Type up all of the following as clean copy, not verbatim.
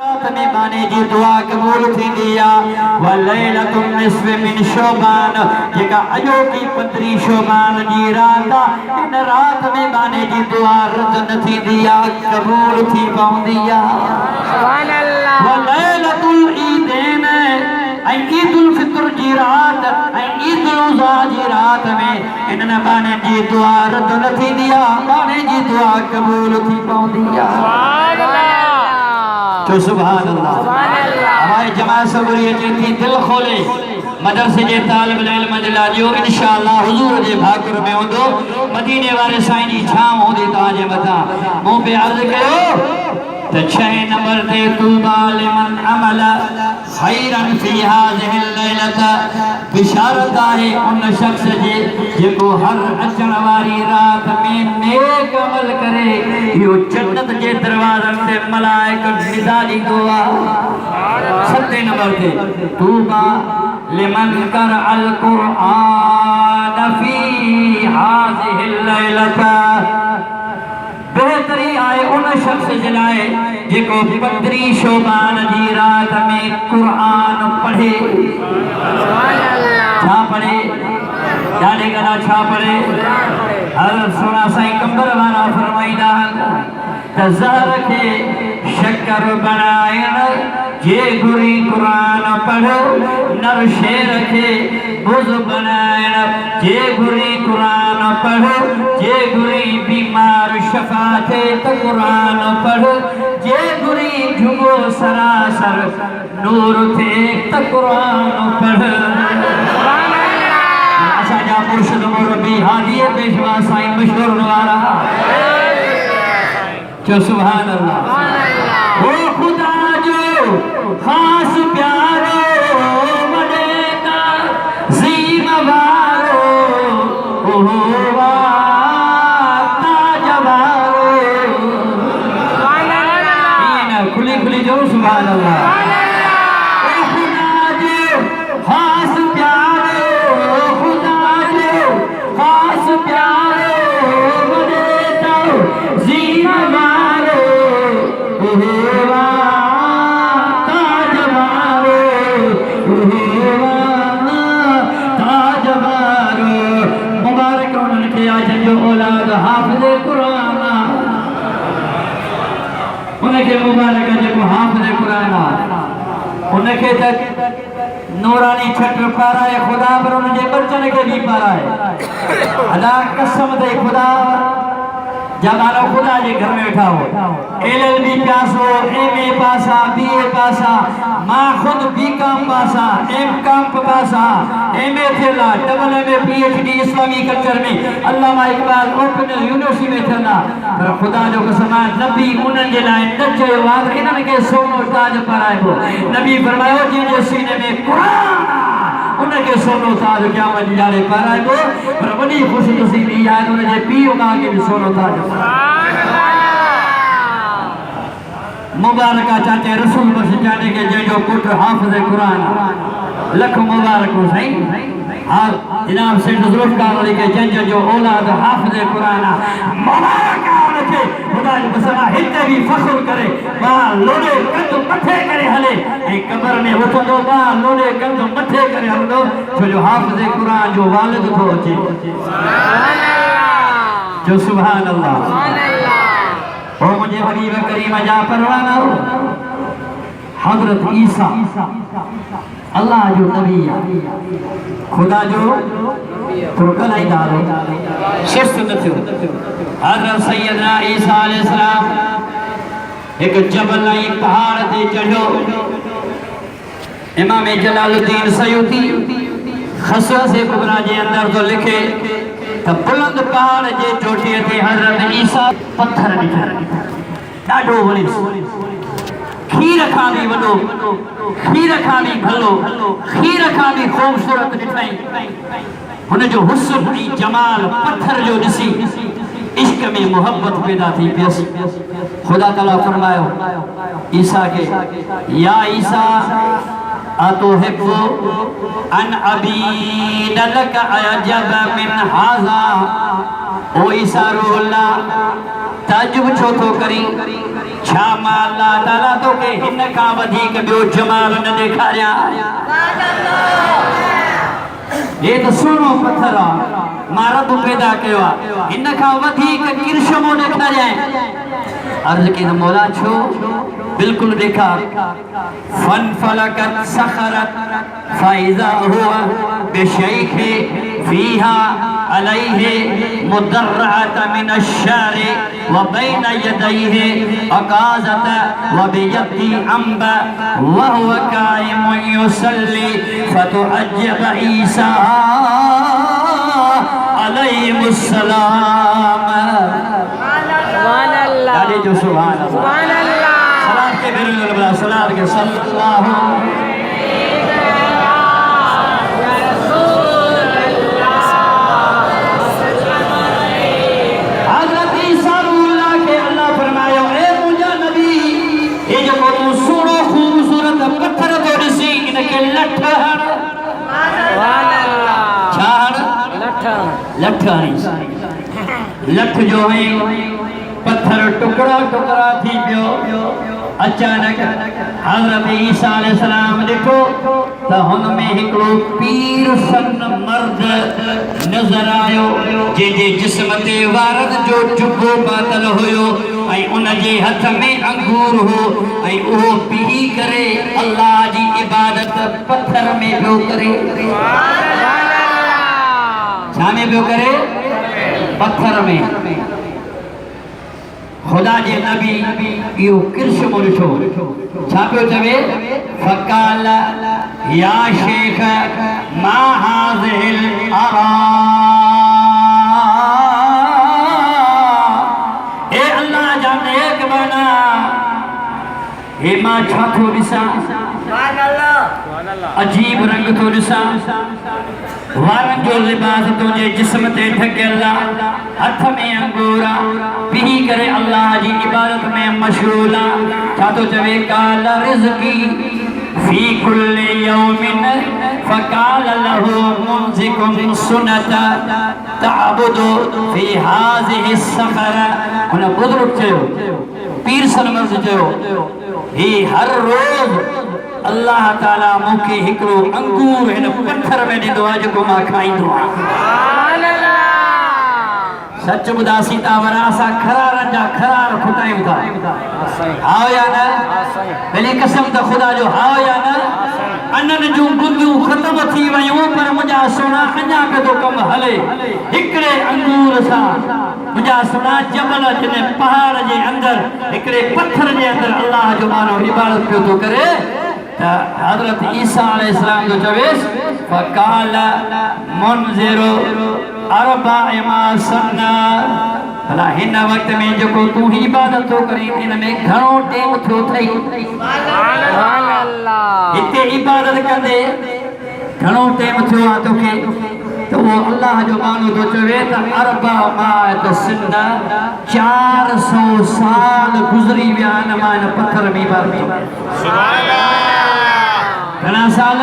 में माने जी दुआ कबूल थी दिया वलैलतुन निस्फ मिन शोबान जेका अजो की 15 शोबान जी रात इन रात में माने जी दुआ रद न थी दिया कबूल थी पवंदिया सुभान अल्लाह वलैलतुल ईदैन ऐं ईदुल फितर जी रात ऐं ईदुल उज़ा जी रात में इन माने जी दुआ रद न थी दिया माने जी दुआ कबूल थी पवंदिया सुभान अल्लाह तो सुभान अल्लाह हमारे जमात सबूरी थी दिल खोले मदरसे जे तालिब इल्म जे लाजो इंशाअल्लाह हुजूर जे भाकुर में होंदो मदीने वाले साईं जी छाव होंदी तां जे मथा मूं पे अर्ज कयो त 6 नंबर ते तूबा लिमन अमल खैरन फी हाज़िहिल लैलत बिशारत है उन शख्स जे जेको हर अचण वारी रात में नेक अमल करे यो जन्नत जे दरवाज़न ते मलाइक निदा ॾींदो आहे 7 नंबर ते तूबा लिमन कर अल कुरान फी हाज़िहिल लैलत बेहतरी आए उन शख्स जे लाए जेको 15 शोबान जी रात में कुरान पढ़े छा पढ़े ॾाढे गला छा पढ़े हज़रत सोना साईं कंबर वारा फरमाईंदा त ज़हर खे शक्कर बनाइण जे घुरी कुरान पढ़ नर शेर खे बुज़ बनाइण जे घुरी कुरान पढ़ जे घुरी बीमार शफा थे त कुरान पढ़ जे घुरी झुगो सरासर नूर थे त कुरान पढ़ असांजा मुर्शिद मुरब्बी हादी पेशवा साईं मशहूर वारा जो सुभान अल्लाह ओ खुदा जो खास प्यारो वडेका ज़ीम वारो ओ खुली खुली जो सुभान अल्लाह ओ खुदा जो खास प्यारो खुदा जो खास प्यारो वडेका ज़ीम वारो ओ ताज वारो ओ ताज वारो मुबारक उन्हनि खे आहे जो औलाद हाफ़िज़ कुरान उनके मुबारक जेको हाफ़िज़ कुरान उनके त नूरानी छत्र पाराए खुदा पर उनके बच्चन के भी पाराए अदा कसम ते खुदा जमानो खुदा जे घर में वेठा हो LLB पासो MA पासा BA पासा मां खुद BCom पासा MCom पासा MA थेला MA PhD इस्लामी कल्चर में अल्लामा इकबाल ओपन यूनिवर्सिटी में थेला पर खुदा जो कसम नबी उन्हनि जे लाइ न चयो आहे इन्हनि खे सोनो ताज पाराइबो नबी फरमायो जंहिंजे सीने में कुरान उनके सोनो ताज क़यामत ॾियारे पाराइबो पर वॾी ख़ुशी नसीबी आहे उनजे पीउ मां खे बि सोनो ताज मुबारक चाचे रसूल बख्श जाने के जंहिंजो पुट हाफ़िज़ कुरान लख मुबारक हो साईं हाँ जनाब सेठ ज़ुल्फ़कार अली के जंहिंजो औलाद हाफ़िज़ कुरान मुबारक उनखे खुदा जो कसम हिते भी फ़ख्र करे मां लोॾे कंध मथे करे हले ऐं कबर में उथंदो मां लोॾे कंध मथे करे हलंदो छो जो हाफ़िज़ कुरान जो वालिद थो अचे जो सुभान अल्लाह ओ मुझे हबीब करीम जा परवाना हो हज़रत ईसा अल्लाह जो नबी खुदा जो तुरकल आई दारो शिस्त न थियो हज़रत सैयदना ईसा अलैहिस्सलाम एक जबल आई पहाड़ ते चढ़ियो इमाम जलालुद्दीन सयूती खसरस कुबरा जे अंदर तो लिखे त बुलंद पहाड़ जे चोटीअ ते हज़रत ईसा पत्थर ॾिठा ॾाढो वॾो खीर खां बि वॾो खीर खां बि भलो खीर खां बि ख़ूबसूरत ॾिठई हुन जो हुस्न ऐं जमाल पत्थर जो ॾिसी इश्क में मोहब्बत पैदा थी पियसि खुदा ताला फरमायो ईसा के या ईसा अतुहिब्बु अन अबीद लक अजब मिन हाज़ा ओ ईसा रूहुल्लाह ताजुब छो थो करी छा मां अल्लाह ताला तो के हिन का वधिक बियो जमाल न देखारिया ये तो सुनो पत्थर मां रब पैदा कयो हिन का वधिक किरशमो देखारिया अर्ज की मौला छो बिल्कुल देखा फन फलकत सखरत फाइजा हुआ बेशैख फीहा अलैहि मुदर्रअत मिन अश्शारि व बैन यदैहि अकाज़त व बियदी अंब व हुवा काइमुन युसल्ली फतुअज्जब ईसा अलैहिस्सलाम सुभान अल्लाह जो सुभान अल्लाह सलात के बिरल सलात के सल्लल्लाहु लठ जो है पत्थर टुकड़ा टुकड़ा थी पियो अचानक हज़रत ईसा अलैहिस्सलाम देखो तो हुन में हिकड़ो पीर सन मर्द नजर आयो जे जिस्म ते वारद जो चुगो पातल होयो ऐं उन जे हथ में अंगूर हो ऐं उहो पी करे अल्लाह जी इबादत पत्थर में पियो करे छा में पियो करे पत्थर में खुदा जे नबी यो किरशमो ॾिठो छा पियो चवे फकाल या शेख मा हाज़िल अरा ए अल्लाह जा नेक बना हे मां छा थो ॾिसां सुभान अल्लाह अजीब रंग थो ॾिसां वारन जो लिबास तुझे जिस्म ते ढकियल हथ में अंगूरा पी करे अल्लाह जी इबादत में मशगूल छा तो चवे काल रिज़्क़ी फी कुल्लि यौमिन फकाल लहू मुमसिकुन सुन्नत तअबुदु फी हाज़िहि सखर उन बुजुर्ग चयो पीर सलमत चयो ही हर रोज अल्लाह ताला मुखे हिकड़ो अंगूर हिन पत्थर में दिंदो आ जो मां खाइंदो आ सुभान अल्लाह सच बुदासी ता वरासा खरार जा खरार खुदाई था हां या ना भले कसम त खुदा जो हां या ना अनन जो गुंदियूं खत्म थी वयूं पर मुजा सोना अञा पे तो कम हले हिकड़े अंगूर सा मुजा सोना जबल जने पहाड़ जे अंदर हिकड़े पत्थर जे अंदर अल्लाह जो मानो इबादत पियो तो करे हज़रत ईसा अलैहिस्सलाम जो चवेस फकाल मुनज़िरु अरबा सन्ना भला हिन वक्त में जो तू इबादत तो करी इन में घणो टेम थो थई सुभान अल्लाह इते इबादत कंदे घणो टेम थो आ तोखे तो वो अल्लाह जो मानो तो चवे त अरबा सन्ना 400 साल गुजरी विया न मान पत्थर में इबादत सुभान अल्लाह घणा साल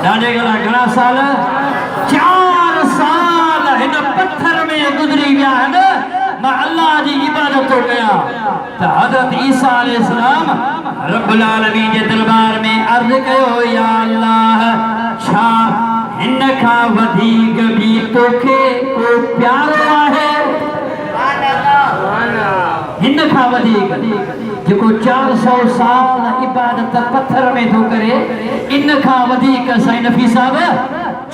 ॾाढे घणा साल 4 साल हिन पत्थर में गुजरी विया आहिनि मां अल्लाह जी इबादत तो कया त हज़रत ईसा अलैहिस्सलाम रब्बुल आलमीन जे दरबार में अर्ज़ कयो या अल्लाह छा हिन का वधिक भी तोखे को प्यारो आहे हिन का वधिक जो 400 साल इबादत पत्थर में तो करे इन का वधिक साईं नफी साहब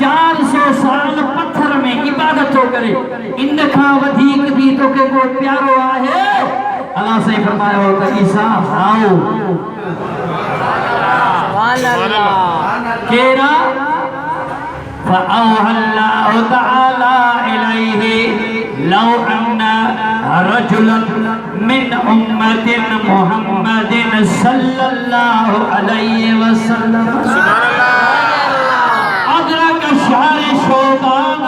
400 साल पत्थर में इबादत तो करे इन का वधिक भी तो के को प्यारो आहे अल्लाह सही फरमायो त ईसा आओ सुभान अल्लाह केरा فأوحى الله تعالى إليه لو أن رجلا من أمة محمد صلى الله عليه وسلم أدرك شهر شعبان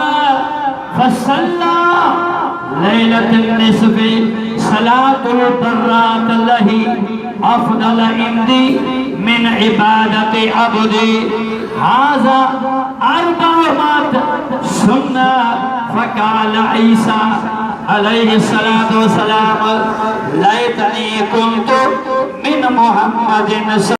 فصلى ليلة النصف صلاة البرات له أفضل عندي من عبادة عبدي هذا 4 سنة فقال عيسى अलैहिस्सलातु वस्सलाम, लैतनी कुन्तु मिन मुहम्मदिन